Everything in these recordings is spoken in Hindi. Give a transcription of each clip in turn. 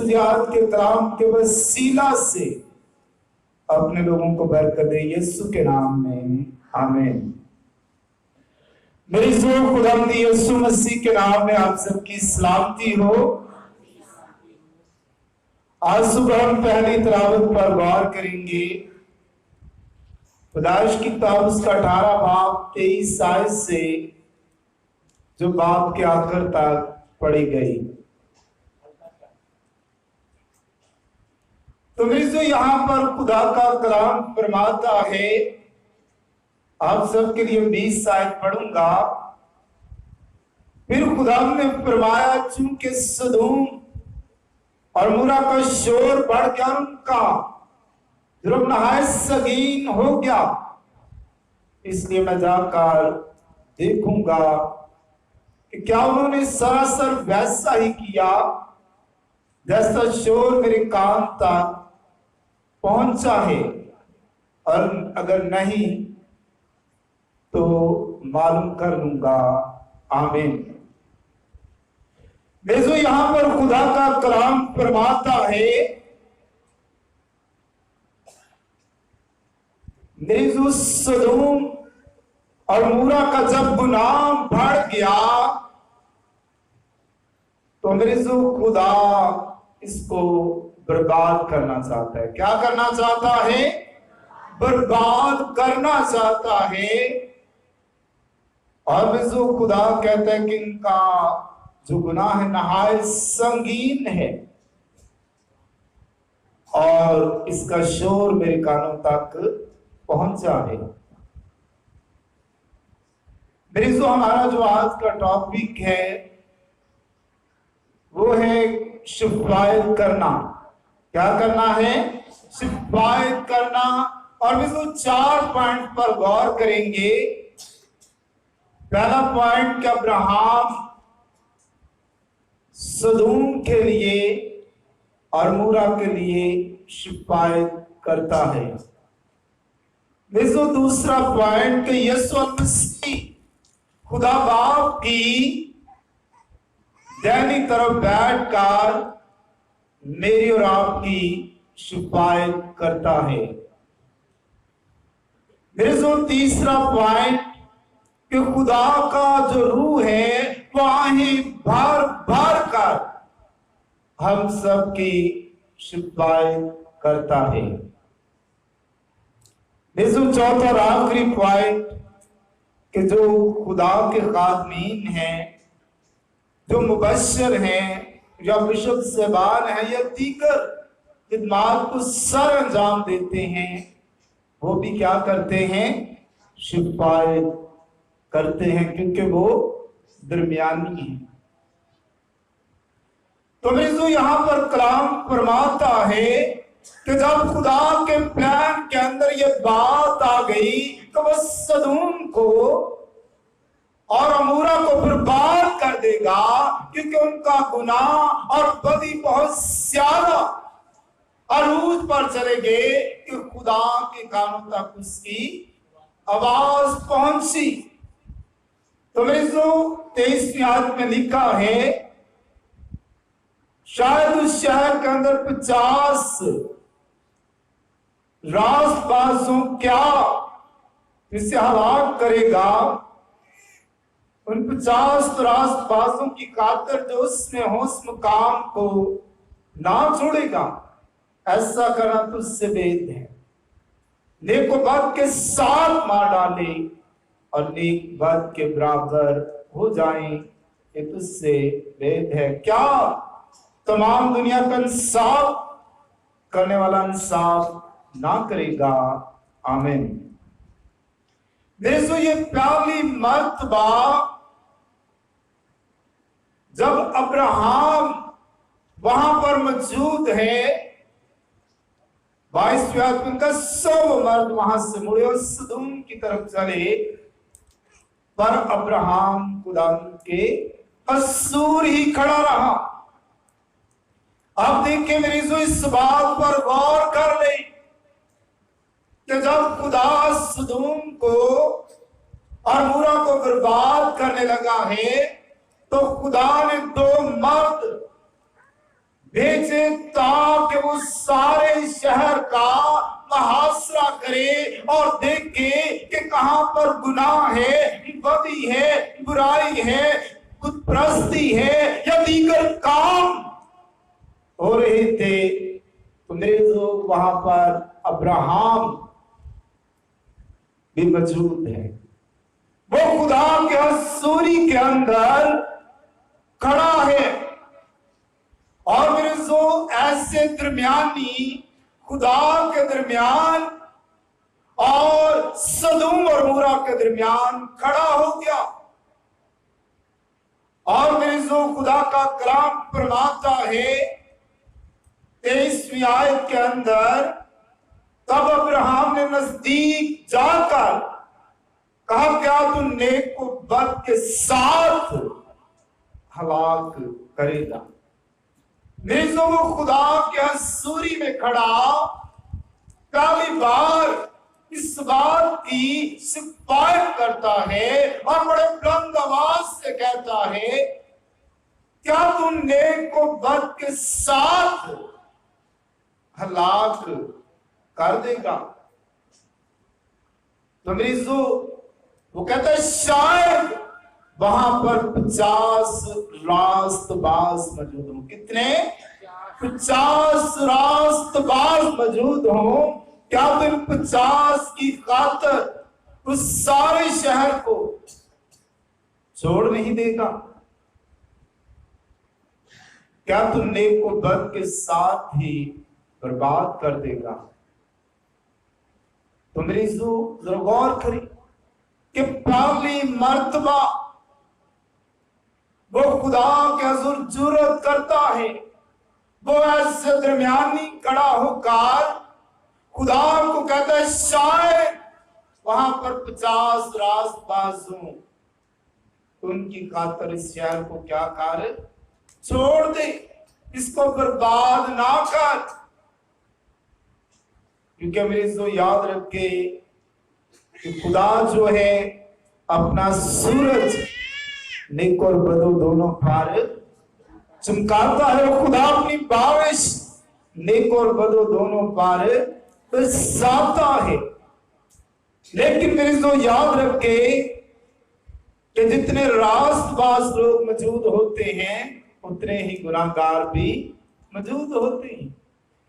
आज के कलाम के वसीला से अपने लोगों को बरकत दे, यीशु के नाम में आमीन। मेरी जो खुदावंदी यीशु मसीह के नाम में आप सबकी सलामती हो। आज सुबह हम पहली तिलावत पर गौर करेंगे। पैदाइश की किताब उसका 18 बाब 23 आयत से जो बाब के आखिर तक पढ़ी गई। तो मेरी जो यहाँ पर खुदा का कलाम फरमाता है, आप सबके लिए 20 आयत पढ़ूंगा। फिर खुदा ने फरमाया, चूंकि सदूम और मूरा का शोर बढ़ गया, उनका जुर्म नहायत संगीन हो गया, इसलिए मैं जाकर देखूंगा कि क्या उन्होंने सरासर वैसा ही किया जैसा शोर मेरे कान तक पहुंचा है, और अगर नहीं तो मालूम कर लूंगा। आमीन। देखो यहां पर खुदा का कलाम फरमाता है, जो सदूम और मूरा का जब गुनाह बढ़ गया तो मेरे जो खुदा इसको बर्बाद करना चाहता है। क्या करना चाहता है? बर्बाद करना चाहता है। और मेरे जो खुदा कहता है कि इनका जो गुनाह है नहायत संगीन है, और इसका शोर मेरे कानों तक पहुंचा है। मेरी जो हमारा जो आज का टॉपिक है वो है शिफायत करना। क्या करना है? शिफायत करना। और भी जो 4 पॉइंट पर गौर करेंगे। पहला पॉइंट कि अब्राहम सदूम के लिए और मूरा के लिए शिफायत करता है। जो दूसरा पॉइंट कि यीशु मसीह खुदा बाप की दाहिनी तरफ बैठकर मेरी और आपकी शिफायत करता है। मेरे जो तीसरा पॉइंट कि खुदा का जो रूह है वो आहे भर भर कर हम सब की शिफायत करता है। मेरे जो चौथा और आखिरी पॉइंट कि जो खुदा के खादमीन हैं, जो मुबश्शिर हैं, या बिशप सेबान है, या दीगर खिदमात को सर अंजाम देते हैं, वो भी क्या करते हैं? शिफायत करते हैं, क्योंकि वो दरमियानी है। तो मेरे जो यहाँ पर कलाम फरमाता है कि जब खुदा के प्लान के अंदर ये बात आ गई कि वह सदूम को और अमूरा को बर्बाद कर देगा, क्योंकि उनका गुनाह और बदी बहुत ज्यादा अरूज पर चले गए कि खुदा के कानों तक उसकी आवाज पहुंची। तो मेरे जो 23वीं आयत में लिखा है, शायद उस शहर के अंदर 50 रास्तबाजों क्या इसे हलाक करेगा। उन 50 रास्तबाजों की खातिर जो उसमें हो उस मुकाम को ना छोड़ेगा, ऐसा करना तुझसे वेद है। नेक बद के साथ मार डाले और नेक बद के बराबर हो जाएं, ये तुझसे वेद है। क्या तमाम दुनिया का इंसाफ करने वाला इंसाफ ना करेगा? आमीन। देखो ये पहली मर्तबा जब अब्राहम वहां पर मौजूद है, 22वें आदमी का 100 मर्द वहां से मुड़े और सदूम की तरफ चले, पर अब्राहम खुदा के कसूर ही खड़ा रहा। अब देखिए मेरी जो इस बात पर गौर कर ले कि जब खुदा सदूम को और मूरा को बर्बाद करने लगा है, तो खुदा ने 2 मर्द भेजे ताकि वो सारे शहर का मुहासरा करे और देखे कि कहां पर गुनाह है, बदी है, बुराई है, बुतप्रस्ती है या दीगर काम हो रहे थे। तो मेरे जो वहां पर अब्राहम भी मौजूद है, वो खुदा के हसूरी के अंदर खड़ा है। और मेरे जो ऐसे दरमियानी खुदा के दरमियान और सदूम और मूरा के दरमियान खड़ा हो गया। और मेरे जो खुदा का कलाम फरमाता है 23वीं आयत के अंदर, तब अब्राहम ने नजदीक जाकर कहा, क्या तू नेक को बद के साथ हलाक करेगा। मेरे जो वो खुदा के हसूरी में खड़ा पहली बार इस बात की सिफारिश करता है और बड़े बुलंद आवाज से कहता है, क्या तू नेक को बद के साथ हलाक कर देगा। तो मेरी जो वो कहता है, शायद वहां पर 50 रास्तबाज मौजूद हों। कितने? 50 रास्तबाज मौजूद हों। क्या तुम 50 की खातर उस सारे शहर को छोड़ नहीं देगा? क्या तुम नेक को बद के साथ ही बर्बाद कर देगा? तो मेरी जरा गौर करें कि पहली मर्तबा वो खुदा के हुजूर जुर्रत करता है, वो ऐसे दरमियानी खड़ा होकर खुदा को कहता है, शायद वहां पर 50 रास्तबाजों उनकी खातर इस शहर को क्या कर, छोड़ दे, इसको बर्बाद ना कर। क्योंकि मेरे जो याद रखे कि खुदा जो है अपना सूरज नेक और बदो दोनों पर चमकाता है। वो खुदा अपनी बारिश नेक और बदो दोनों पर बरसाता है। लेकिन मेरे जो याद रखे कि जितने रास्तबाज लोग मौजूद होते हैं उतने ही गुनाहगार भी मौजूद होते हैं।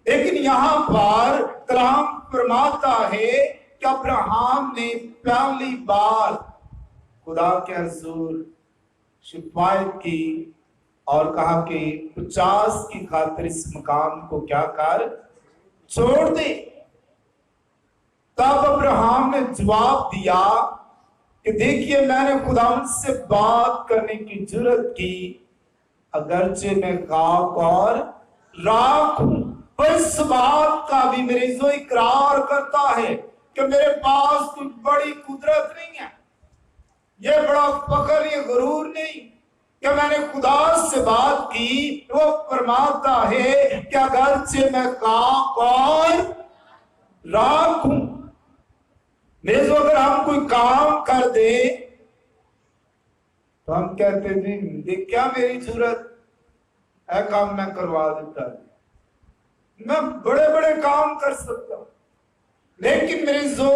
लेकिन यहां पर कलाम फरमाता है कि अब्राहम ने पहली बार खुदा के हुजूर शिफायत की और कहा कि 50 की खातिर इस मकाम को क्या कर, छोड़ दे। तब अब्राहम ने जवाब दिया कि देखिए, मैंने खुदा से बात करने की जुर्रत की, अगरचे मैं खाक और राख हूं, पर इस बात का भी मेरे जो इकरार करता है कि मेरे पास कोई बड़ी कुदरत नहीं है, ये बड़ा फखर, ये गुरूर नहीं कि मैंने खुदा से बात की। वो फरमाता है कि अगरचे मैं खाक और राख हूं। मेरे जो अगर हम कोई काम कर दे तो हम कहते जी देख क्या मेरी जरूरत है, काम मैं करवा देता, मैं बड़े बड़े काम कर सकता हूं। लेकिन मेरे जो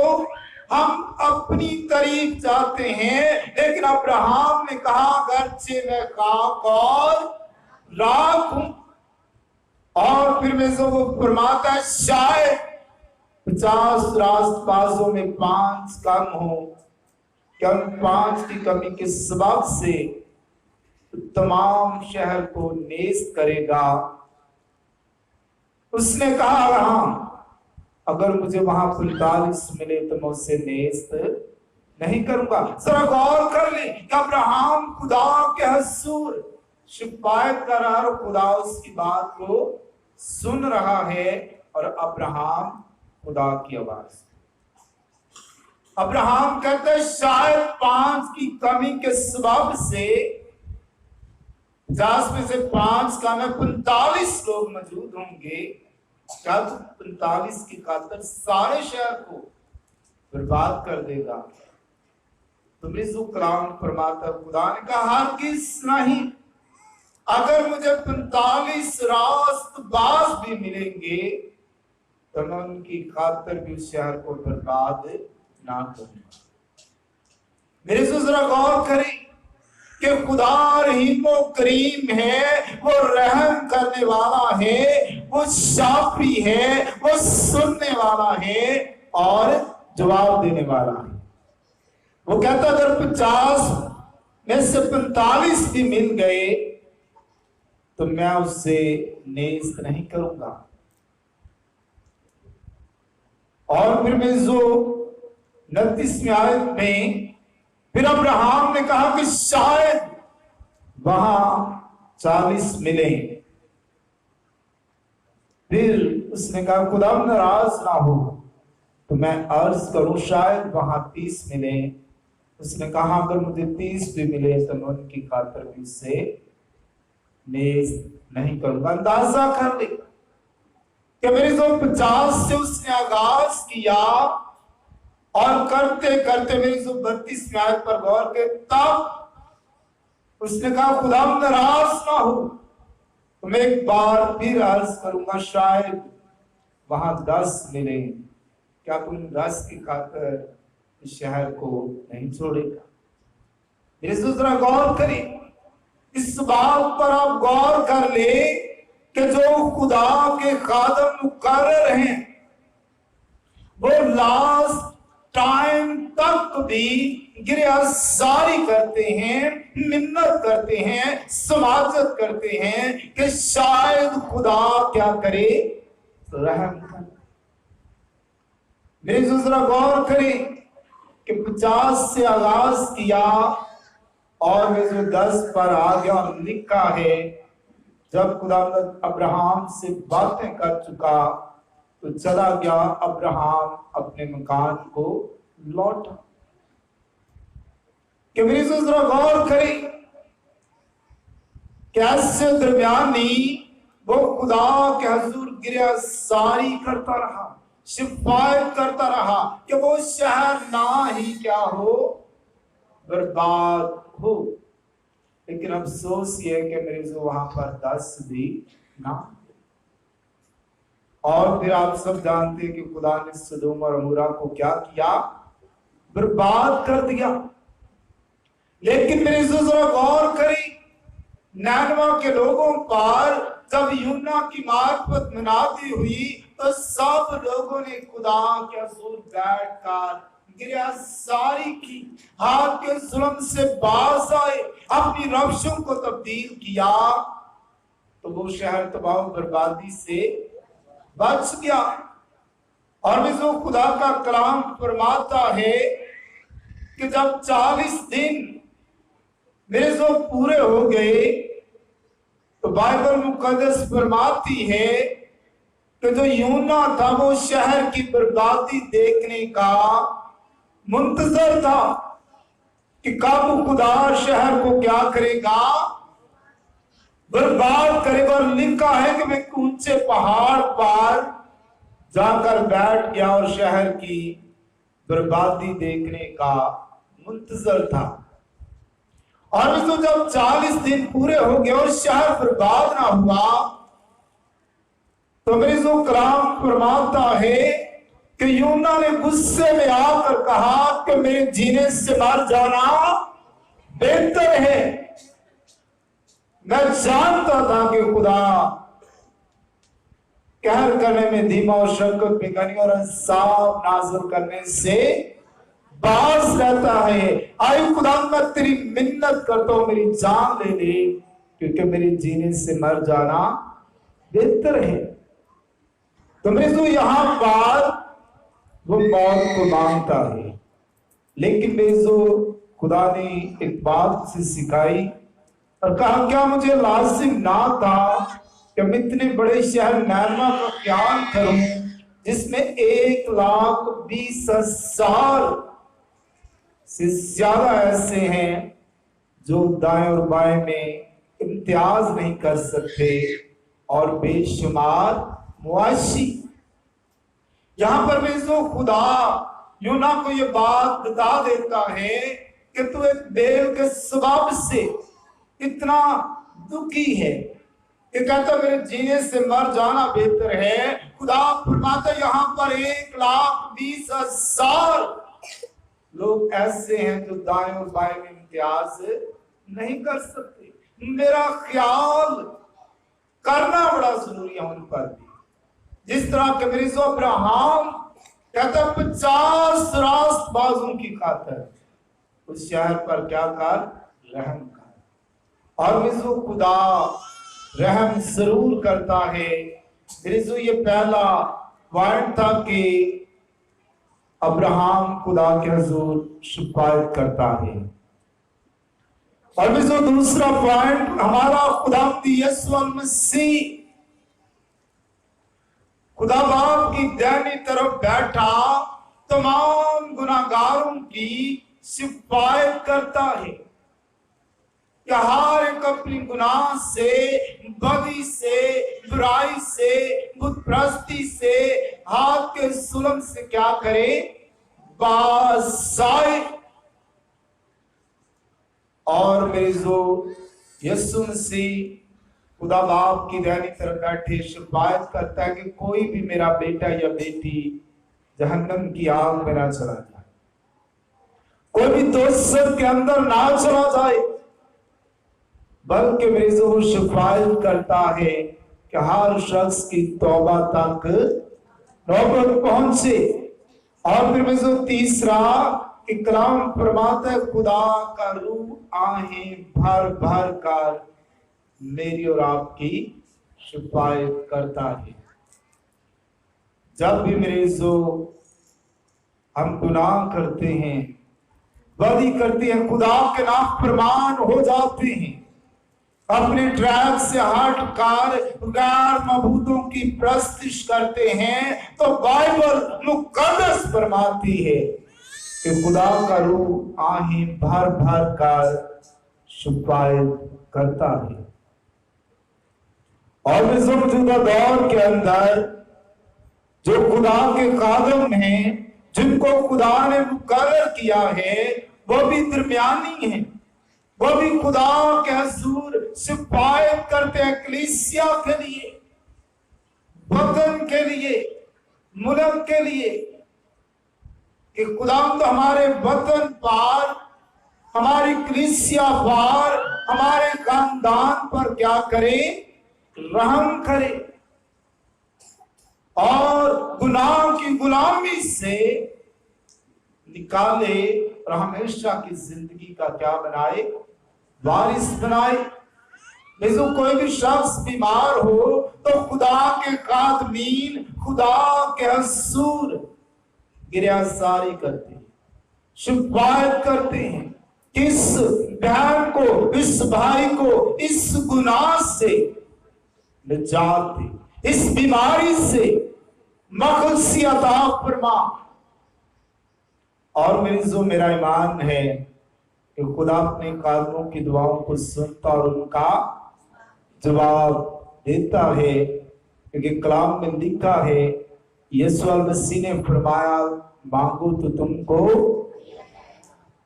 हम अपनी तारीफ चाहते हैं, लेकिन अब्राहम ने कहा अगरचे मैं खाक और राख हूं। और फिर में जो वो फरमाता है, शायद 50 रास्तबाजों में 5 कम हो, क्या उन 5 की कमी के सबब से तमाम शहर को नेस्त करेगा। उसने कहा हाँ, अगर मुझे वहां 45 मिले तो मैं उससे नेस्त नहीं करूंगा। जरा गौर कर ले कि अब्राहम खुदा के हुजूर शिफायत कर रहा है, खुदा उसकी बात को सुन रहा है और अब्राहम खुदा की आवाज। अब्राहम कहते हैं शायद 5 की कमी के सबब से 50 में से 5 का में 45 लोग मौजूद होंगे। क्या तू 45 की खातिर सारे शहर को बर्बाद कर देगा? तो मिज़ू कलाम फरमाता खुदा ने कहा हरगिज़ नहीं, अगर मुझे 45 रास्तबाज भी मिलेंगे तो मैं उनकी खातिर भी उस शहर को बर्बाद ना करूंगा। मेरे से जरा गौर करें कि खुदा रहीम व करीम है, वो रहम करने वाला है, वो शाफी है, वो सुनने वाला है और जवाब देने वाला है। वो कहता अगर 50 में से 45 भी मिल गए तो मैं उससे नेस्त नहीं करूंगा। और फिर मैं जो 29वीं आयत में फिर अब्राहम ने कहा कि शायद वहां 40 मिले। फिर उसने कहा खुदा नाराज ना हो तो मैं अर्ज करूं शायद वहां 30 मिले। उसने कहा अगर मुझे 30 भी मिले तो मैं उनकी खातिर भी उससे नेज नहीं करूंगा। अंदाजा कर ले कि मेरे जो 50 से उसने आगाज किया और करते करते मेरी जो 32वीं आयत पर गौर के तब उसने कहा खुदा नाराज ना हो तो मैं एक बार फिर अर्ज करूंगा शायद वहां 10 मिले। क्या तुम 10 की खातिर इस शहर को नहीं छोड़ेगा? मेरे दूसरा गौर करें, इस बात पर आप गौर कर ले कि जो खुदा के खादम मुकर्रर हैं वो लास्ट टाइम तक भी गिरफ्तारी करते हैं, मिन्नत करते हैं, समाजत करते हैं कि शायद खुदा क्या करे, रहम करे। मेरे दूसरा गौर करें कि 50 से आगाज किया और वे जो 10 पर आ गया और लिखा है जब खुदा अब्राहम से बातें कर चुका तो चला गया अब्राहम अपने मकान को लौटा। कि मेरी जरा गौर करें कैसे दरमियानी वो खुदा के हुजूर गिरफ्तारी करता रहा, शिफायत करता रहा कि वो शहर ना ही क्या हो, बर्बाद हो। लेकिन अफसोस ये है कि मेरे जो वहां पर 10 भी ना। और फिर आप सब जानते हैं कि खुदा ने सदोम और अमोरा को क्या किया, बर्बाद कर दिया। लेकिन मेरे जरा गौर करें नैनवा के लोगों पर जब यूना की मार्फत मुनादी हुई तो सब लोगों ने खुदा के हुजूर बैठकर गिरफ्तारी की, हाथ के जुल्म से बाज आए, अपनी रवशों को तब्दील किया तो वो शहर तबाह बर्बादी से बच गया। और भी जो खुदा का कलाम फरमाता है कि जब 40 दिन मेरे जो पूरे हो गए तो बाइबल मुकद्दस फरमाती है कि जो यूना था वो शहर की बर्बादी देखने का मुंतजर था कि कब खुदा शहर को क्या करेगा, बर्बाद करेगा। और लिखा है कि मैं ऊंचे पहाड़ पर जाकर बैठ गया और शहर की बर्बादी देखने का मुंतजर था। और तो जब 40 दिन पूरे हो गए और शहर बर्बाद ना हुआ तो मेरे जो कलाम फरमाता है कि यूना ने गुस्से में आकर कहा कि मेरे जीने से मर जाना बेहतर है। मैं जानता था कि खुदा कहर करने में धीमा और शक्कत में गनी और इंसाफ नाज़िल करने से बाज रहता है। आई खुदा मैं तेरी मिन्नत करता हूं मेरी जान ले ले क्योंकि मेरे जीने से मर जाना बेहतर है। तो मेरे तो यहां पर वो मौत को मांगता है, लेकिन मेरे जो खुदा ने एक बात से सिखाई और कहा क्या मुझे लाजिम ना था कि मैं इतने बड़े शहर नैनवा का ख्याल करूं जिसमें 1,20,000 से ज्यादा ऐसे हैं जो दाएं और बाएं में इम्तियाज नहीं कर सकते और बेशुमार मुआशी। यहां पर भी जो खुदा यूना को ये बात बता देता है कि तू एक बेल के सबब से इतना दुखी है, ये कहता मेरे जीने से मर जाना बेहतर है। खुदा फरमाता यहाँ पर 1,20,000 लोग ऐसे हैं जो दाएं और बाएं में इम्तियाज नहीं कर सकते। मेरा ख्याल करना बड़ा जरूरी है उन पर भी। जिस तरह के मरीजों अब्राहम कहता 50 रास्तबाजों की खातिर उस शहर पर क्या कर, रहम कर। और मरीजों खुदा रहम जरूर करता है। मरीजों ये पहला पॉइंट था कि अब्राहम खुदा के हुजूर शिफायत करता है। और मरीजों दूसरा पॉइंट हमारा खुदावंद यीशु मसीह खुदा बाप की दाहिनी तरफ बैठा तमाम गुनाहगारों की शिफायत करता है कि हर एक अपनी गुनाह से, बदी से, बुराई से, बुतप्रस्ती से, हाथ के जुल्म से क्या करे, बाज आए। और मेरे जो यीशु मसीह खुदा बाप की दाहिनी तरफ बैठे शिफायत करता है कि कोई भी मेरा बेटा या बेटी जहन्नम की आग में ना चला जाए, कोई भी दोज़ख के अंदर ना चला जाए, बल्कि मेरे जो शिफायत करता है कि हर शख्स की तौबा तक नौबत पहुंचे। और फिर में जो तीसरा इकराम फरमाता है खुदा का रूह आहें भर भर कर मेरी और आपकी शिफायत करता है। जब भी मेरे जो हम गुनाह करते हैं, बदी करते हैं, खुदा के नाफरमान हो जाते हैं, अपने ट्रैक से हट कर गैर मबूदों की प्रस्तिश करते हैं, तो बाइबल मुकद्दस फरमाती है कि खुदा का रूह आहें भर भर कर शिफायत करता है। और मौजूदा दौर के अंदर जो खुदा के कादम हैं, जिनको खुदा ने मुकर्रर किया है, वो भी दरमियानी हैं, वो भी खुदा के हुजूर शिफायत करते हैं कलीसिया के लिए, वतन के लिए, मुल्क के लिए, कि खुदा तो हमारे वतन पर, हमारी कलीसिया पर, हमारे खानदान पर क्या करे, रहम करे और गुनाह की गुलामी से निकाले और हमेशा की जिंदगी का क्या बनाए, वारिस बनाए। जैसे कोई भी शख्स बीमार हो तो खुदा के कादमीन, खुदा के हुजूर गिरफ्तारी करते हैं, शिफायत करते हैं कि इस बहन को, इस भाई को इस गुनाह से निजात दे, इस बीमारी से मखलसी अता फरमा। और मेरा ईमान है कि खुदा अपने कादमों की दुआओं को सुनता और उनका जवाब देता है, क्योंकि कलाम में लिखा है, यीशु मसीह ने फरमाया मांगो तो तुमको,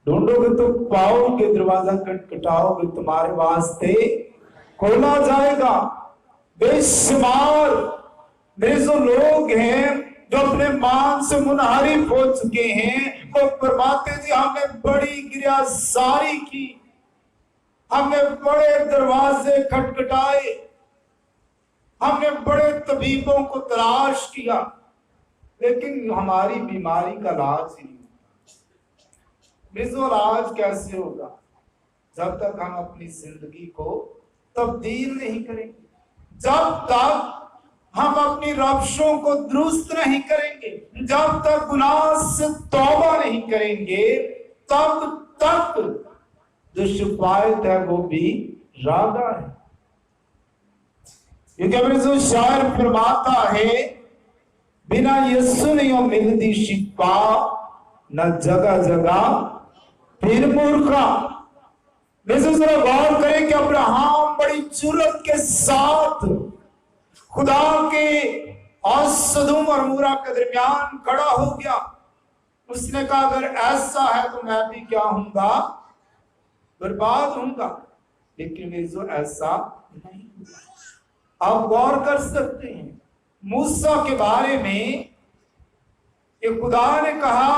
ढूंढोगे तो पाओगे, दरवाजा खटखटाओगे तुम्हारे वास्ते खोला जाएगा। बेशुमार मेरे जो लोग हैं जो अपने मान से मुनहरिफ हो चुके हैं, वो फरमाते जी हमने बड़ी गिरफ्तारी की, हमने बड़े दरवाजे खटखटाए, हमने बड़े तबीबों को तलाश किया, लेकिन हमारी बीमारी का इलाज ही नहीं होता। इलाज कैसे होगा जब तक हम अपनी जिंदगी को तब्दील नहीं करेंगे, जब तक हम अपनी रवशों को दुरुस्त नहीं करेंगे, जब तक गुनाह से तौबा नहीं करेंगे, तब तक जो शिफायत है वो भी रागा है। क्योंकि अपने जो शायर फरमाता है, बिना यीशु नहीं मिलती शिफा, न जगह जगह फिर मूर्खा। जरा गौर करें कि अब्राहम बड़ी जुर्रत के साथ खुदा के और सदोम और मूरा के दरमियान खड़ा हो गया। उसने कहा अगर ऐसा है तो मैं भी क्या हूंगा, बर्बाद हूंगा। लेकिन मिर्जो ऐसा नहीं हुआ। आप गौर कर सकते हैं मूसा के बारे में कि खुदा ने कहा,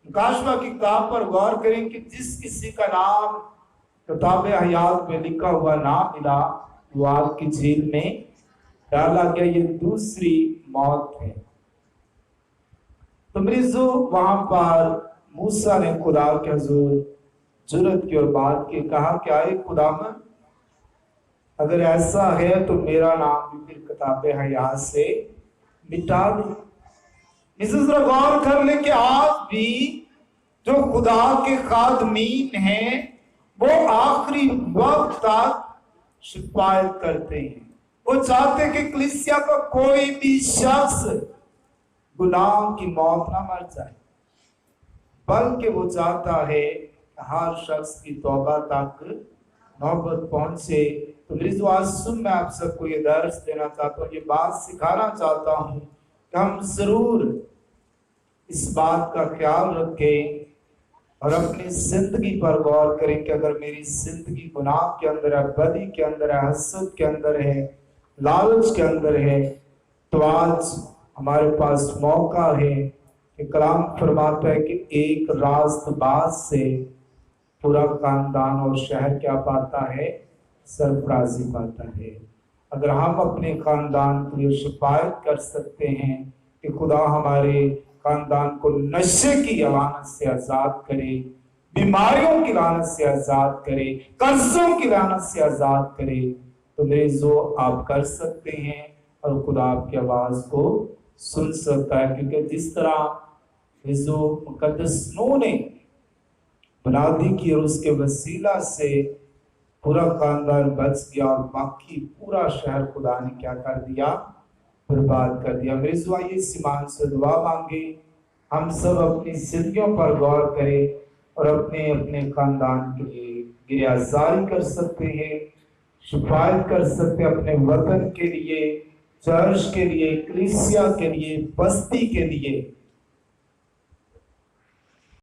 मुकाशवा की किताब पर गौर करें कि जिस किसी का नाम किताब हयात में लिखा हुआ ना मिला वो आग की झील में डाला गया। ये दूसरी मौत है। तो मिर्जो वहां पर मूसा ने खुदा के हुजूर जुर्रत की और बात की, कहा क्या है खुदावन, अगर ऐसा है तो मेरा नाम भी फिर किताब हयात से मिटा दे। मिर्जो जरा गौर कर ले कि आज भी जो खुदा के खादमीन हैं वो आखिरी वक्त तक शिकायत करते हैं। वो चाहते कि कलीसिया का कोई भी शख्स गुनाह की मौत ना मर जाए, बल्कि वो चाहता है कि हर शख्स की तौबा तक नौबत पहुंचे। तो मेरी आज सुन, मैं आप सबको ये दर्स देना चाहता हूँ, ये बात सिखाना चाहता हूँ कि हम जरूर इस बात का ख्याल रखें और अपनी जिंदगी पर गौर करें कि अगर मेरी जिंदगी गुनाह के अंदर है, बदी के अंदर है, हसद के अंदर है, लालच के अंदर है, तो आज हमारे पास मौका है कि कलाम फरमाता है कि एक रास्तबाज से पूरा खानदान और शहर क्या पाता है, सरफराजी पाता है। अगर हम अपने खानदान के लिए शिकायत कर सकते हैं कि खुदा हमारे खानदान को नशे की लानत से आजाद करे, बीमारियों की लानत से आजाद करे, कर्जों की लानत से आजाद करे, तो मेरे जो आप कर सकते हैं और खुदा आपकी आवाज को सुन सकता है। क्योंकि जिस तरह जो मुकद्दस नूह ने बुनियादी की और उसके वसीला से पूरा खानदान बच गया और बाकी पूरा शहर खुदा ने क्या कर दिया, बर्बाद कर दिया। मेरे जो आइए सीमान से दुआ मांगे, हम सब अपनी जिंदगियों पर गौर करें और अपने अपने खानदान के लिए गिरयाजारी कर सकते हैं, शिकायत कर सकते हैं, अपने वतन के लिए, चर्च के लिए, कलीसिया के लिए, बस्ती के लिए